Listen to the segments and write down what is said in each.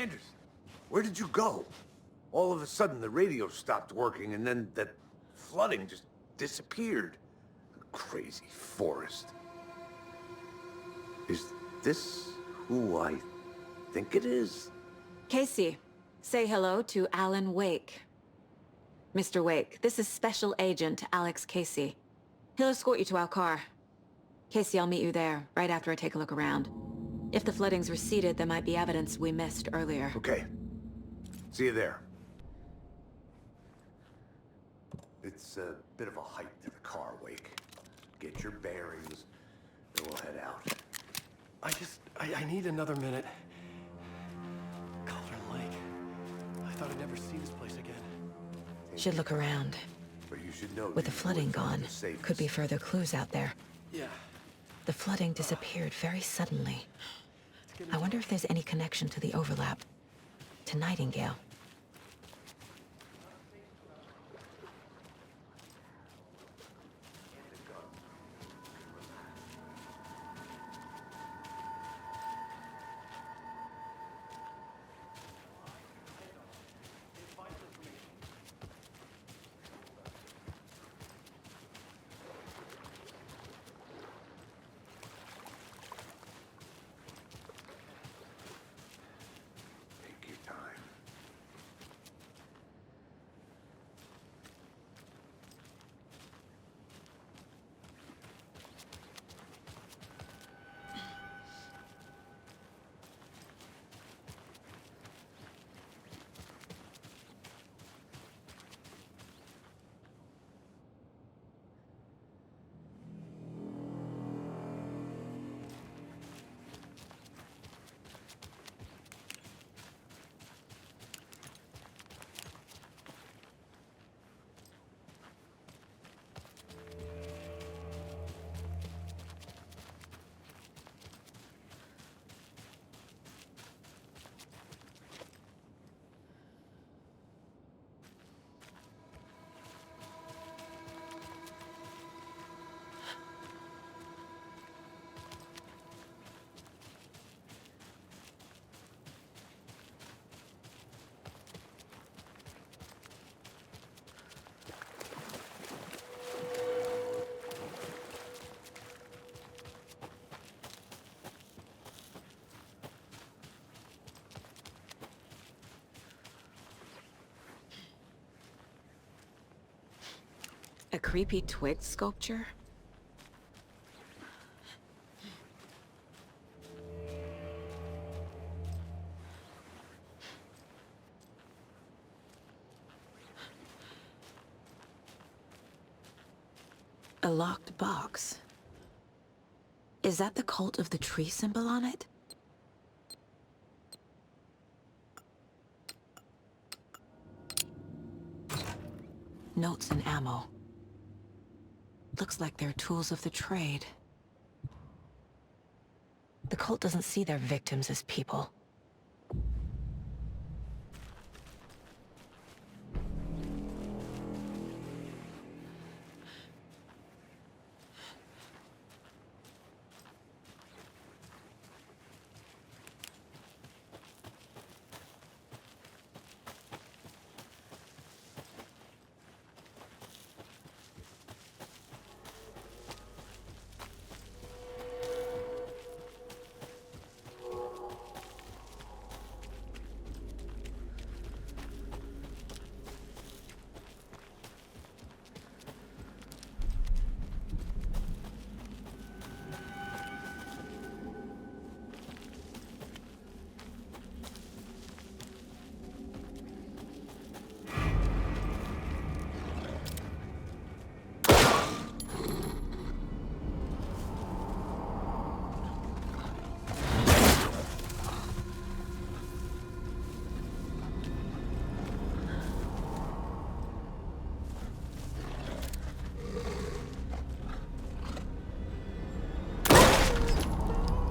Anderson, where did you go? All of a sudden, the radio stopped working, and then that flooding just disappeared. Crazy forest. Is this who I think it is? Casey, say hello to Alan Wake. Mr. Wake, this is Special Agent Alex Casey. He'll escort you to our car. Casey, I'll meet you there, right after I take a look around. If the flooding's receded, there might be evidence we missed earlier. Okay. See you there. It's a bit of a hike to the car, Wake. Get your bearings, and we'll head out. I need another minute. Cauldron Lake. I thought I'd never see this place again. Should look around. But you should know With the flooding gone, could be further clues out there. Yeah. The flooding disappeared very suddenly. I wonder if there's any connection to the overlap. To Nightingale. Take your time. A creepy twig sculpture? A locked box. Is that the cult of the tree symbol on it? Notes and ammo. Looks like they're tools of the trade. The cult doesn't see their victims as people.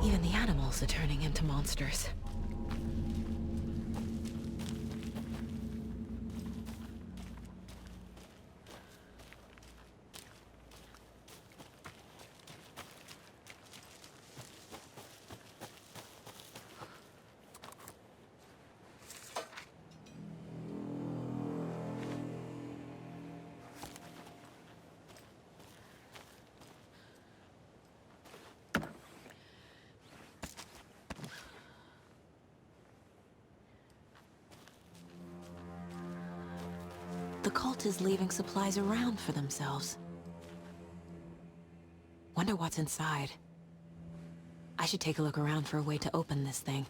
Even the animals are turning into monsters. cult is leaving supplies around for themselves. Wonder what's inside. I should take a look around for a way to open this thing.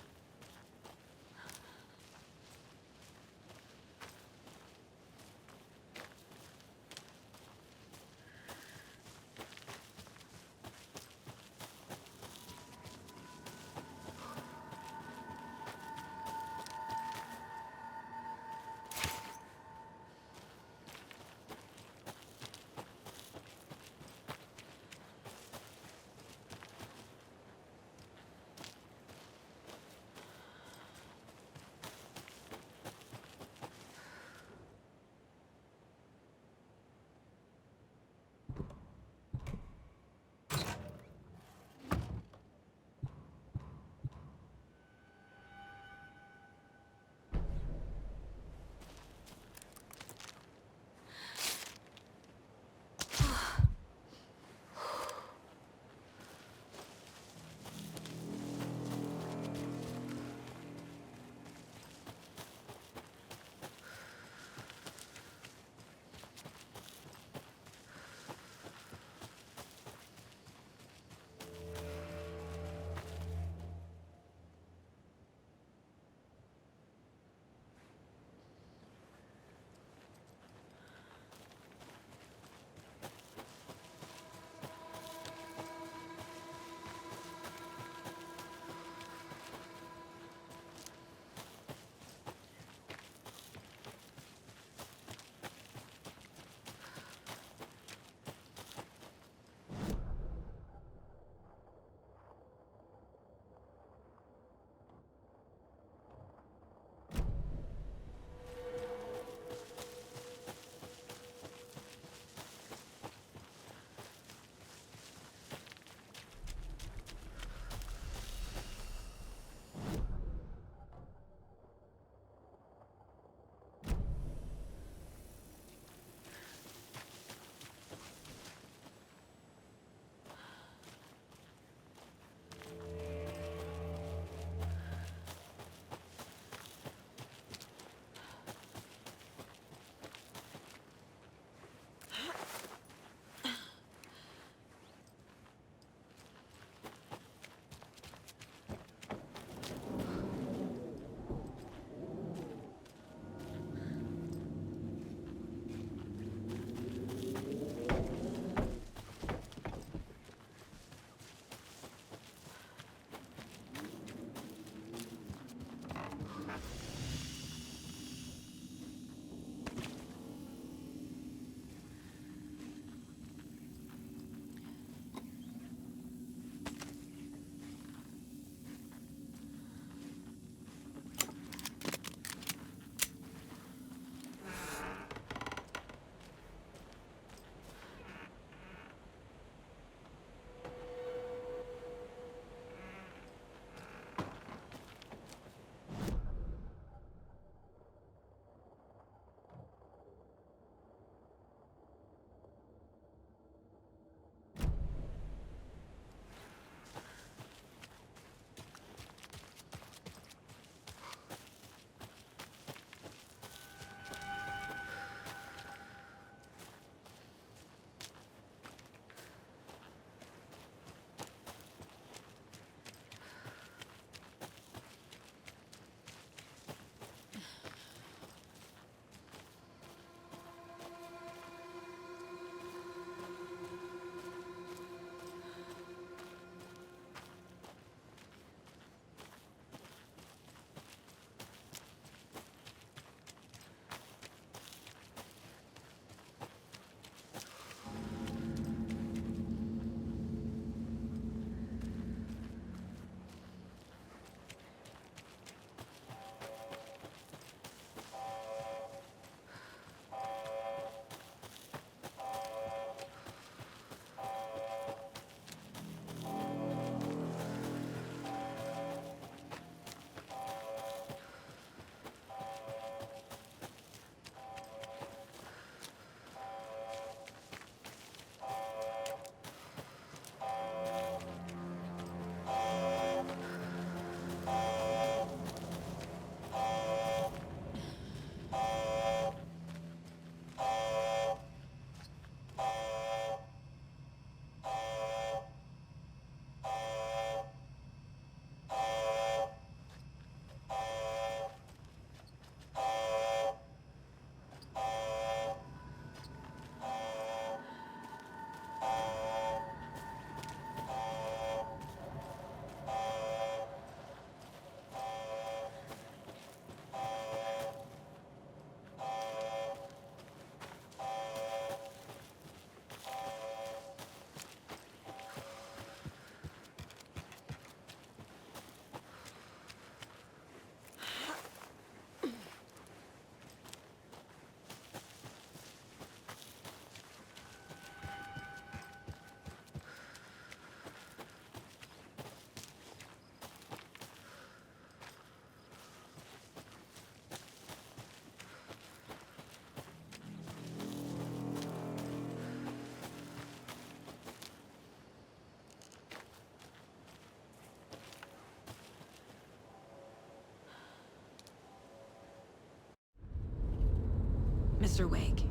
Mr. Wake,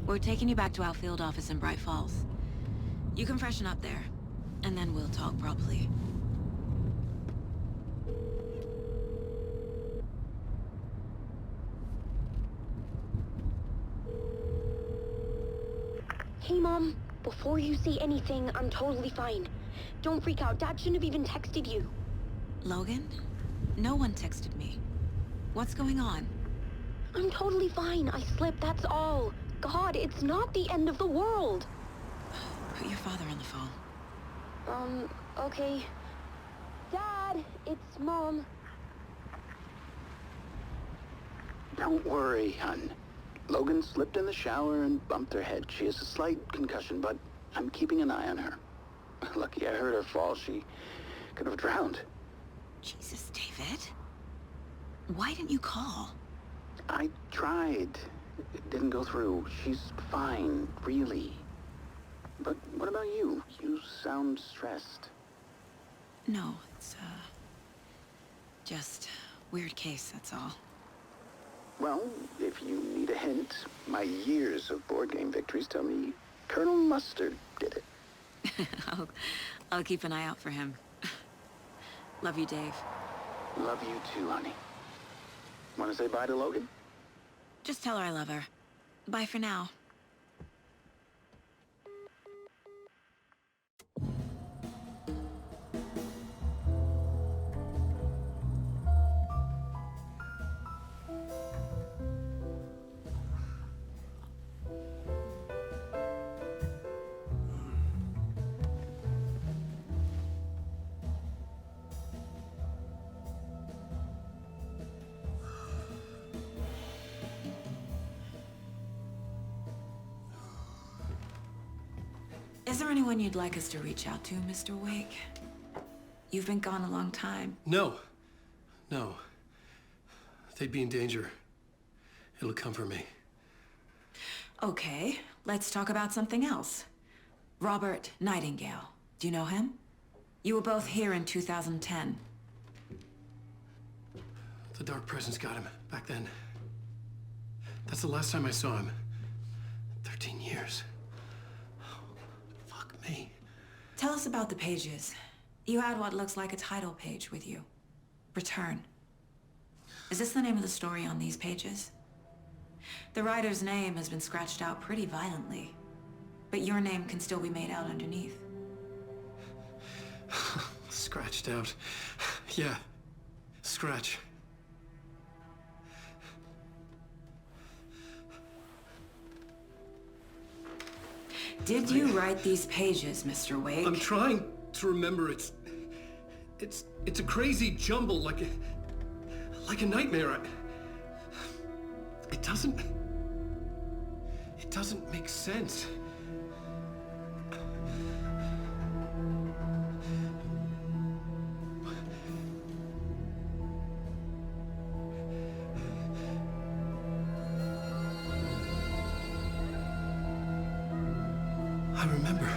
we're taking you back to our field office in Bright Falls. You can freshen up there, and then we'll talk properly. Hey, Mom. Before you say anything, I'm totally fine. Don't freak out. Dad shouldn't have even texted you. Logan? No one texted me. What's going on? I'm totally fine. I slipped, that's all. God, it's not the end of the world. Put your father on the phone. Okay. Dad, it's Mom. Don't worry, hon. Logan slipped in the shower and bumped her head. She has a slight concussion, but I'm keeping an eye on her. Lucky I heard her fall. She could have drowned. Jesus, David. Why didn't you call? I tried. It didn't go through. She's fine, really. But what about you? You sound stressed. No, it's, just weird case, that's all. Well, if you need a hint, my years of board game victories tell me Colonel Mustard did it. I'll keep an eye out for him. Love you, Dave. Love you too, honey. Want to say bye to Logan? Just tell her I love her. Bye for now. Is there anyone you'd like us to reach out to, Mr. Wake? You've been gone a long time. No. No. They'd be in danger. It'll come for me. Okay, let's talk about something else. Robert Nightingale. Do you know him? You were both here in 2010. The Dark Presence got him back then. That's the last time I saw him. 13 years. Fuck me. Tell us about the pages. You had what looks like a title page with you. Return. Is this the name of the story on these pages? The writer's name has been scratched out pretty violently, but your name can still be made out underneath. Scratched out. Yeah. Scratch. Did you write these pages, Mr. Wake? I'm trying to remember. It's a crazy jumble, like a nightmare. It doesn't make sense. I remember.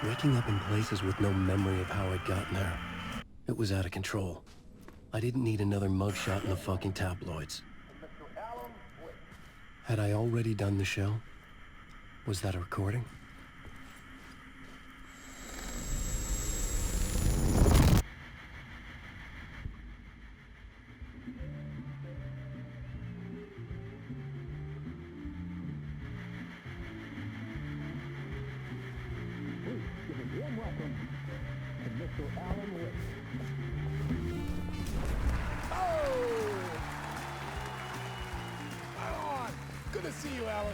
Waking up in places with no memory of how I'd gotten there. It was out of control. I didn't need another mugshot in the fucking tabloids. Had I already done the show? Was that a recording? see you, Alan.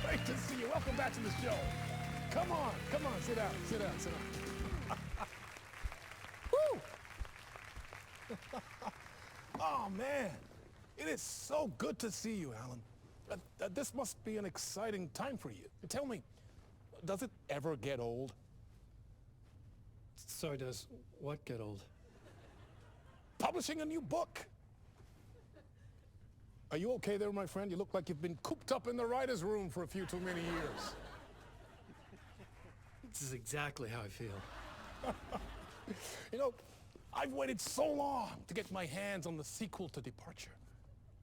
Great to see you. Welcome back to the show. Come on, sit down, sit down. Woo! Oh, man. It is so good to see you, Alan. This must be an exciting time for you. Tell me, does it ever get old? So does what get old? Publishing a new book. Are you okay there, my friend? You look like you've been cooped up in the writer's room for a few too many years. This is exactly how I feel. You know, I've waited so long to get my hands on the sequel to Departure.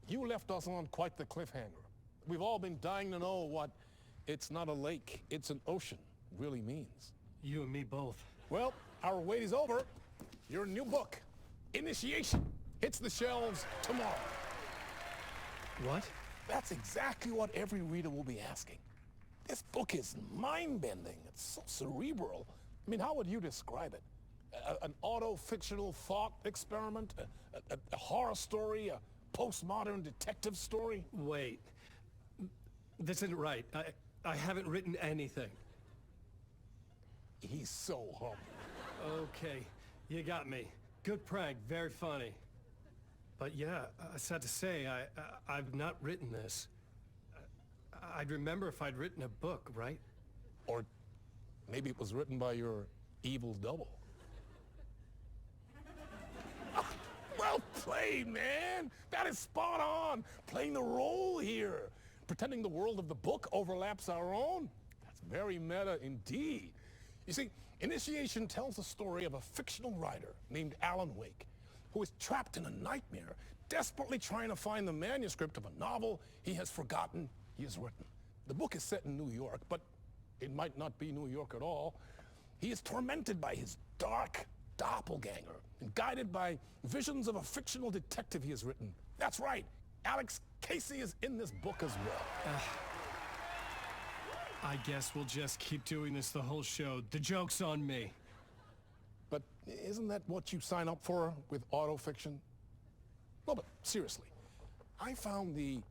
You left us on quite the cliffhanger. We've all been dying to know what "it's not a lake, it's an ocean" really means. You and me both. Well, our wait is over. Your new book, Initiation, hits the shelves tomorrow. What? That's exactly what every reader will be asking. This book is mind-bending. It's so cerebral. I mean, how would you describe it? An auto-fictional thought experiment? A horror story? A postmodern detective story? Wait. This isn't right. I haven't written anything. He's so humble. Okay, you got me. Good prank, very funny. But yeah, sad to say, I've not written this. I'd remember if I'd written a book, right? Or maybe it was written by your evil double. Well played, man! That is spot on! Playing the role here. Pretending the world of the book overlaps our own. That's very meta indeed. You see, Initiation tells the story of a fictional writer named Alan Wake, who is trapped in a nightmare, desperately trying to find the manuscript of a novel he has forgotten he has written. The book is set in New York, but it might not be New York at all. He is tormented by his dark doppelganger and guided by visions of a fictional detective he has written. That's right, Alex Casey is in this book as well. I guess we'll just keep doing this the whole show. The joke's on me. But isn't that what you sign up for with autofiction? No, but seriously, I found the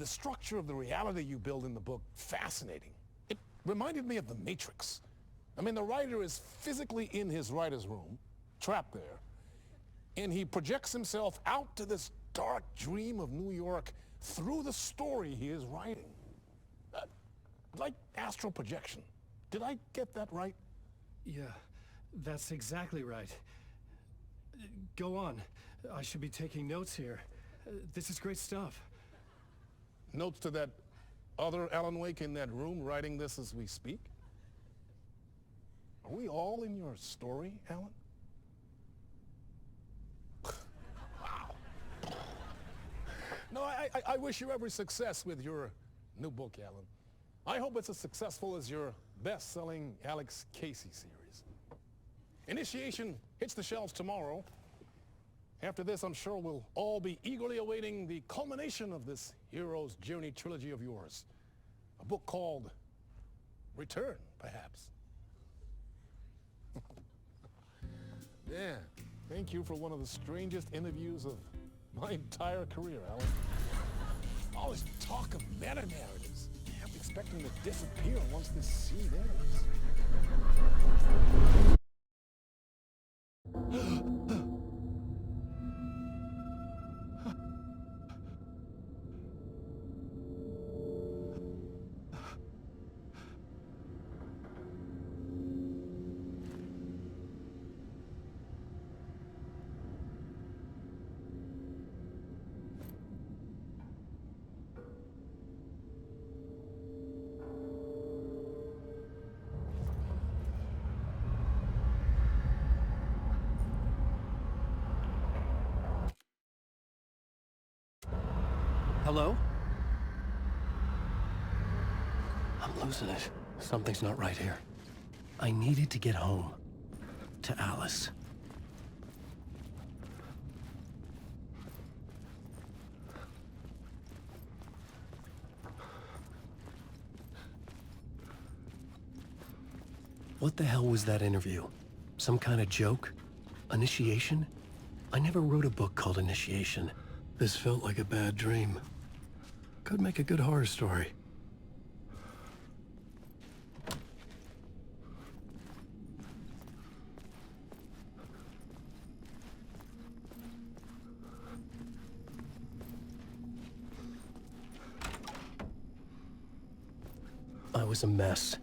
structure of the reality you build in the book fascinating. It reminded me of The Matrix. I mean, the writer is physically in his writer's room, trapped there, and he projects himself out to this dark dream of New York through the story he is writing. Like astral projection. Did I get that right? Yeah, that's exactly right. Go on. I should be taking notes here. This is great stuff. Notes to that other Alan Wake in that room writing this as we speak? Are we all in your story, Alan? Wow. No, I wish you every success with your new book, Alan. I hope it's as successful as your best-selling Alex Casey series. Initiation hits the shelves tomorrow. After this, I'm sure we'll all be eagerly awaiting the culmination of this hero's journey trilogy of yours. A book called Return, perhaps. Yeah, thank you for one of the strangest interviews of my entire career, Alan. All this talk of meta-narratives. I'm expecting to disappear once this scene ends. Hello? I'm losing it. Something's not right here. I needed to get home. To Alice. What the hell was that interview? Some kind of joke? Initiation? I never wrote a book called Initiation. This felt like a bad dream. Could make a good horror story. I was a mess.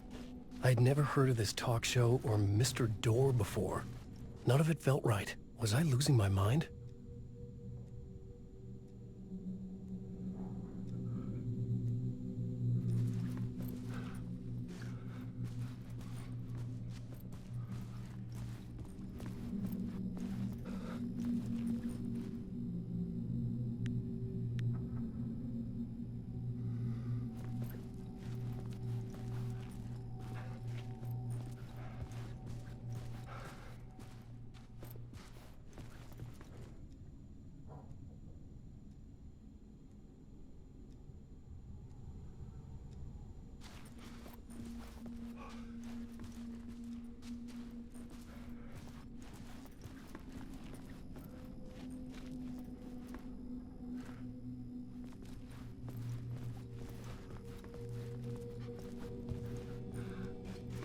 I'd never heard of this talk show or Mr. Door before. None of it felt right. Was I losing my mind?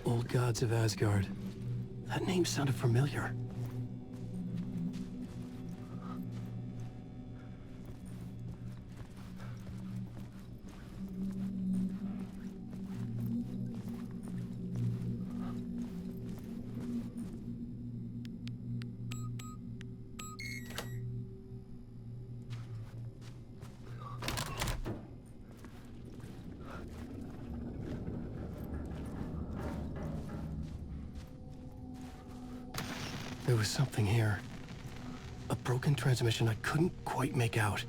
Old gods of Asgard. That name sounded familiar. There was something here. A broken transmission I couldn't quite make out.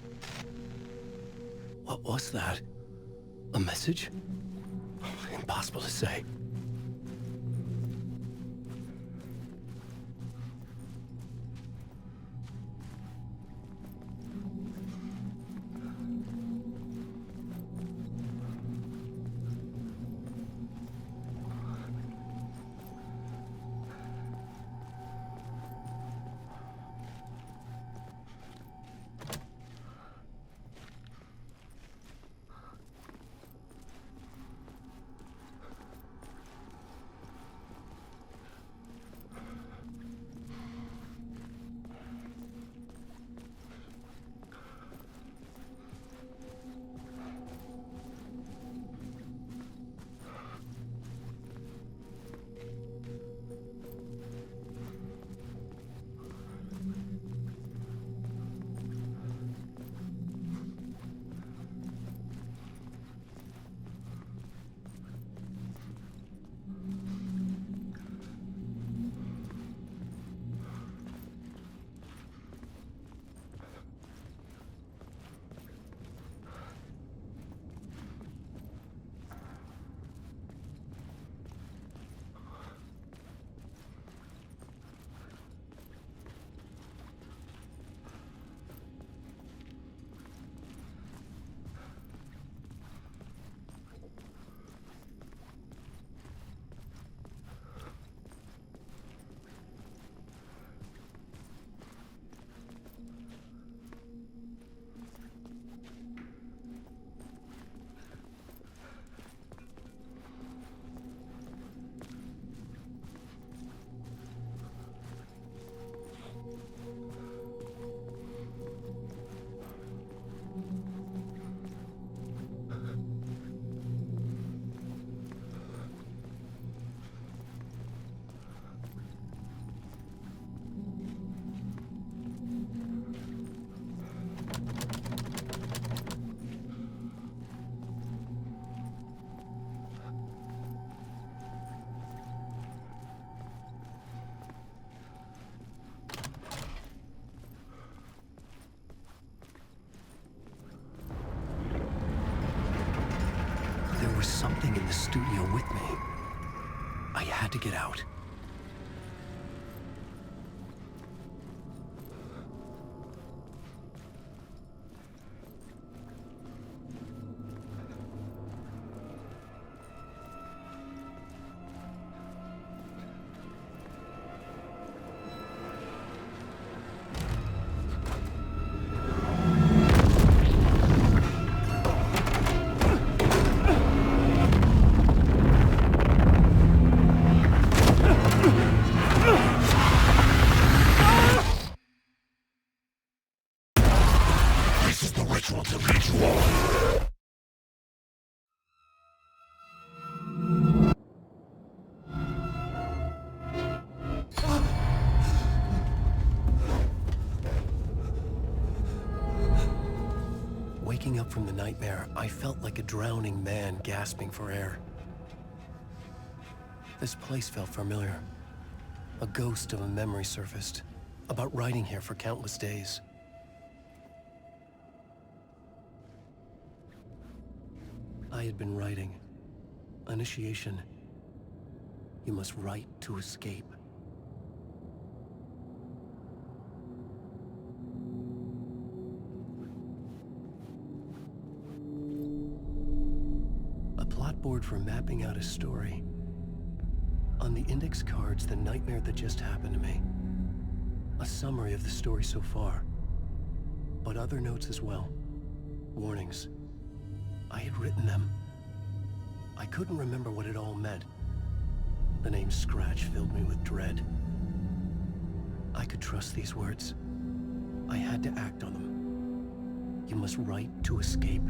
What was that? A message? Impossible to say. There was something in the studio with me. I had to get out. ritual to lead you on. Waking up from the nightmare, I felt like a drowning man gasping for air. This place felt familiar. A ghost of a memory surfaced, about riding here for countless days. I had been writing. Initiation. You must write to escape. A plot board for mapping out a story. On the index cards, the nightmare that just happened to me. A summary of the story so far. But other notes as well. Warnings. I had written them. I couldn't remember what it all meant. The name Scratch filled me with dread. I could trust these words. I had to act on them. You must write to escape.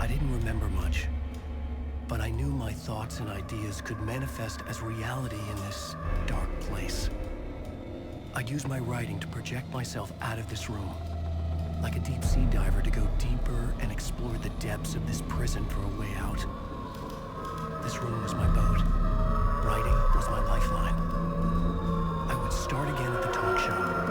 I didn't remember much, but I knew my thoughts and ideas could manifest as reality in this dark place. I'd use my writing to project myself out of this room, like a deep sea diver to go deeper and explore the depths of this prison for a way out. This room was my boat. Writing was my lifeline. I would start again at the talk show.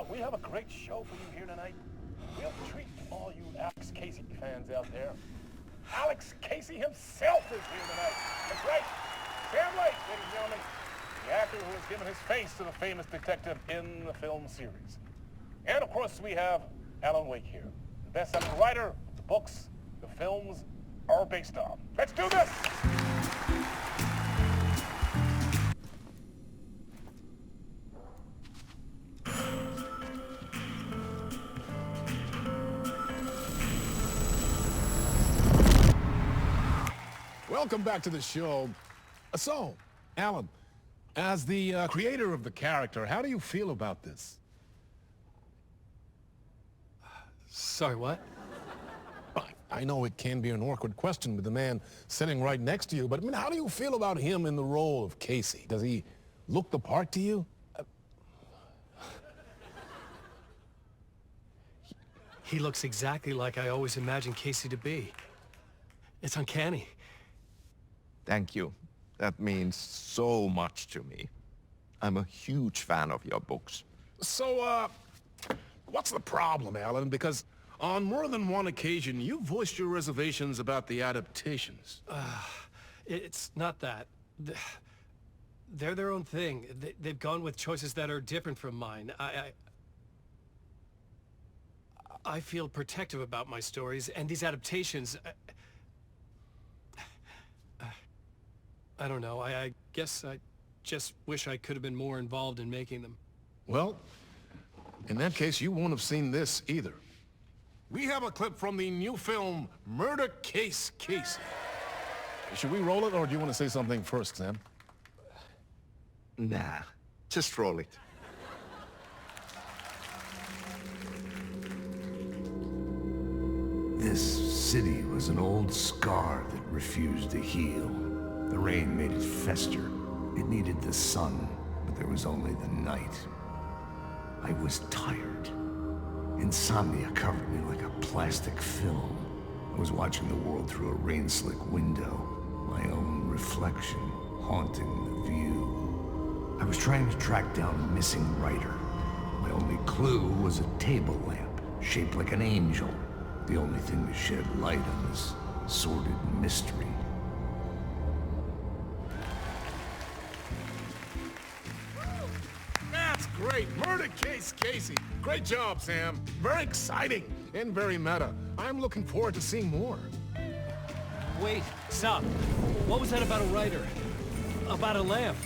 We have a great show for you here tonight. Real treat for all you Alex Casey fans out there. Alex Casey himself is here tonight. That's right. Sam Lake, ladies and gentlemen. The actor who has given his face to the famous detective in the film series. And of course we have Alan Wake here. The best-selling writer, the books, the films are based on. Let's do this! Welcome back to the show. So, Alan, as the creator of the character, how do you feel about this? Sorry, what? I know it can be an awkward question with the man sitting right next to you, but I mean, how do you feel about him in the role of Casey? Does he look the part to you? He looks exactly like I always imagined Casey to be. It's uncanny. Thank you. That means so much to me. I'm a huge fan of your books. So, what's the problem, Alan? Because on more than one occasion, you voiced your reservations about the adaptations. It's not that. They're their own thing. They've gone with choices that are different from mine. I feel protective about my stories, and these adaptations... I don't know. I guess I just wish I could have been more involved in making them. Well, in that case, you won't have seen this either. We have a clip from the new film, Murder Case Casey. Should we roll it, or do you want to say something first, Sam? Nah, just roll it. This city was an old scar that refused to heal. The rain made it fester. It needed the sun, but there was only the night. I was tired. Insomnia covered me like a plastic film. I was watching the world through a rain-slick window, my own reflection haunting the view. I was trying to track down a missing writer. My only clue was a table lamp shaped like an angel. The only thing to shed light on this sordid mystery. That's great. Murder case, Casey. Great job, Sam. Very exciting and very meta. I'm looking forward to seeing more. Wait, stop. What was that about a writer? About a lamp?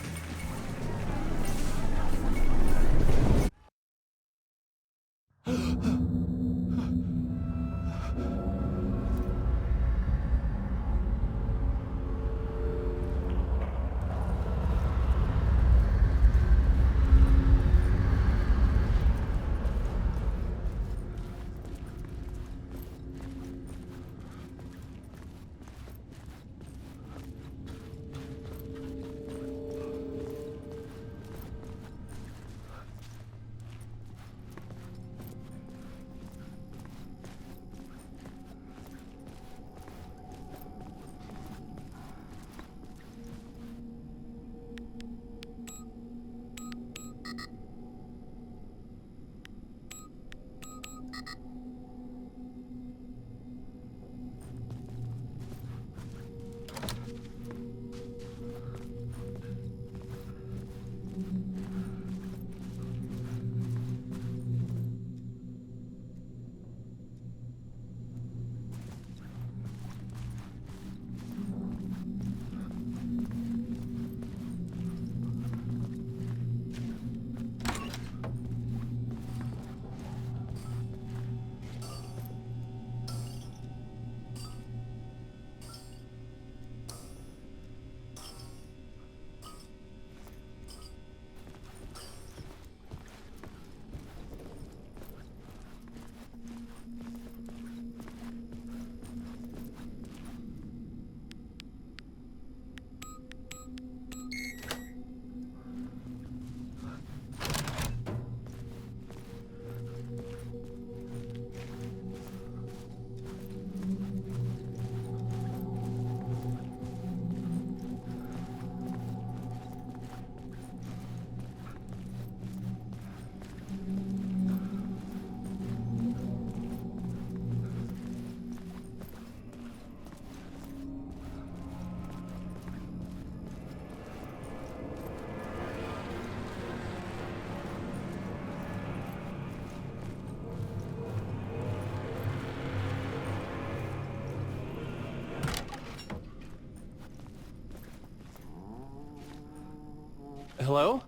Hello?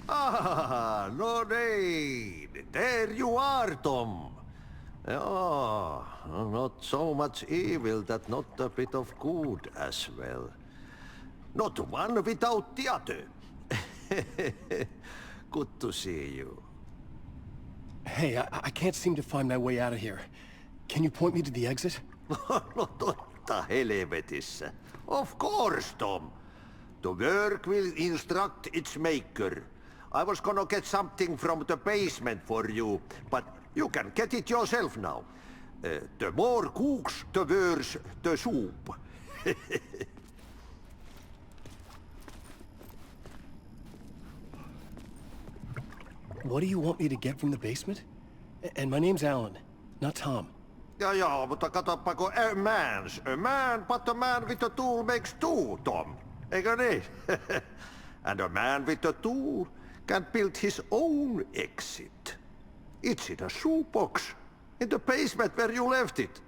Ah, Lorraine! There you are, Tom. Oh, not so much evil that not a bit of good as well. Not one without the other. Good to see you. Hey, I can't seem to find my way out of here. Can you point me to the exit? No totta helvetissä. Of course, Tom. The work will instruct its maker. I was gonna get something from the basement for you, but you can get it yourself now. The more cooks, the worse the soup. What do you want me to get from the basement? And my name's Alan, not Tom. Ja, mutta katoppa kun a man, but a man with a tool makes two, Tom. Eikö niin? And a man with a tool can build his own exit. It's in a shoebox, in the basement where you left it.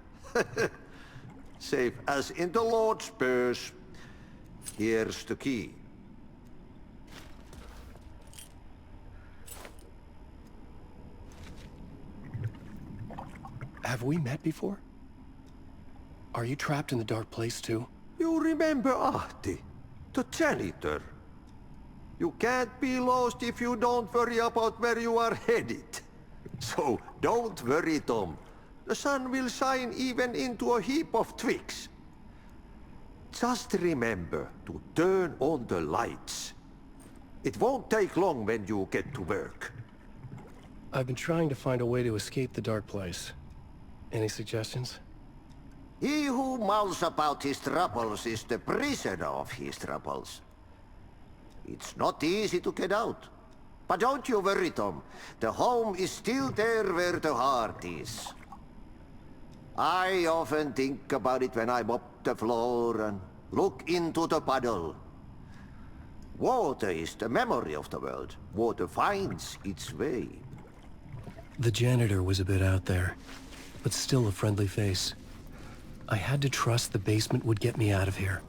Safe as in the Lord's purse. Here's the key. Have we met before? Are you trapped in the dark place too? You remember Ahti, the janitor. You can't be lost if you don't worry about where you are headed. So don't worry, Tom. The sun will shine even into a heap of twigs. Just remember to turn on the lights. It won't take long when you get to work. I've been trying to find a way to escape the dark place. Any suggestions? He who mouths about his troubles is the prisoner of his troubles. It's not easy to get out. But don't you worry, Tom. The home is still there where the heart is. I often think about it when I mop the floor and look into the puddle. Water is the memory of the world. Water finds its way. The janitor was a bit out there, but still a friendly face. I had to trust the basement would get me out of here.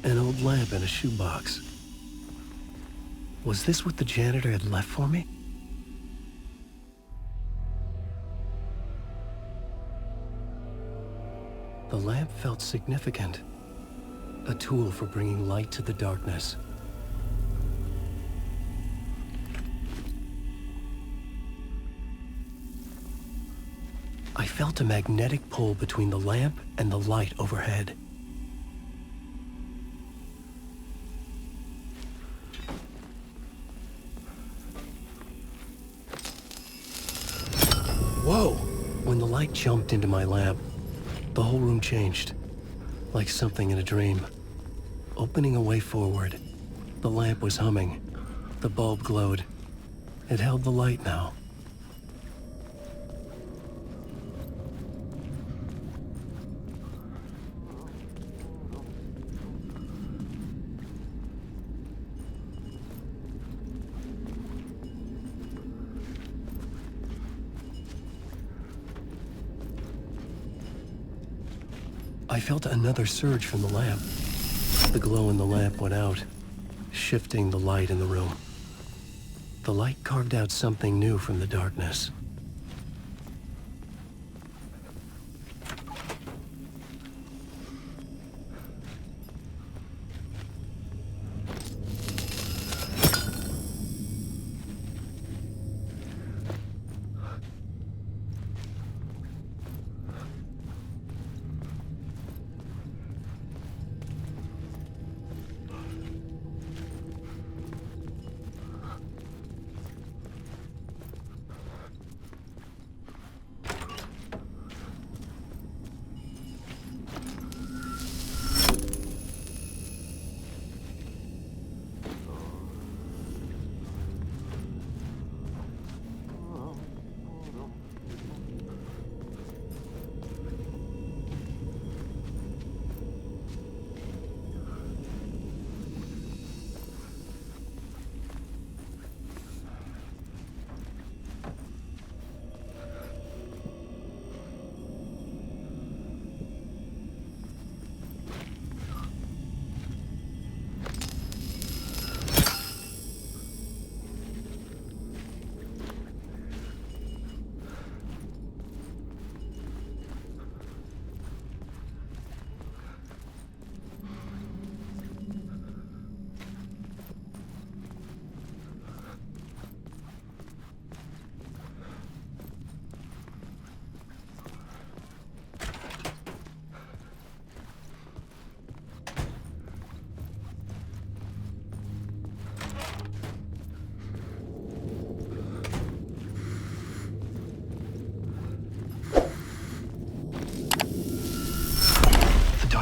An old lamp in a shoebox. Was this what the janitor had left for me? The lamp felt significant. A tool for bringing light to the darkness. I felt a magnetic pull between the lamp and the light overhead. Whoa! When the light jumped into my lamp, the whole room changed, like something in a dream. Opening a way forward, the lamp was humming. The bulb glowed. It held the light now. I felt another surge from the lamp. The glow in the lamp went out, shifting the light in the room. The light carved out something new from the darkness.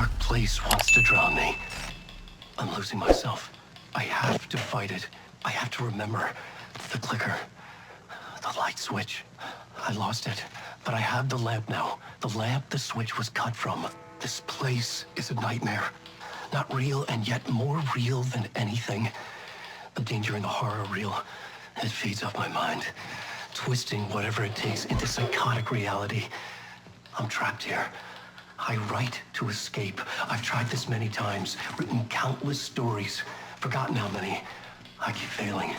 dark place wants to drown me. I'm losing myself. I have to fight it. I have to remember. The clicker. The light switch. I lost it. But I have the lamp now. The lamp the switch was cut from. This place is a nightmare. Not real, and yet more real than anything. The danger and the horror real. It feeds off my mind. Twisting whatever it takes into psychotic reality. I'm trapped here. I write to escape. I've tried this many times, written countless stories, forgotten how many. I keep failing,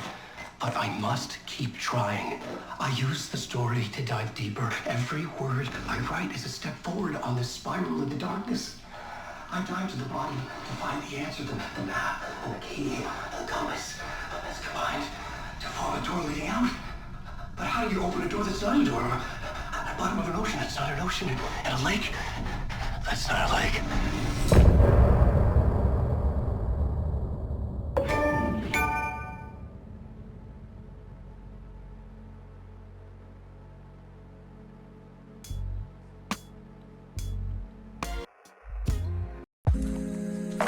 but I must keep trying. I use the story to dive deeper. Every word I write is a step forward on this spiral into darkness. I dive to the body to find the answer, the map, and the key, and the compass. It's combined to form a door leading out. But how do you open a door that's not a door? At the bottom of an ocean that's not an ocean, and a lake that's not a lake.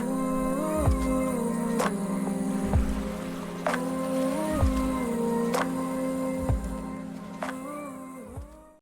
Ooh.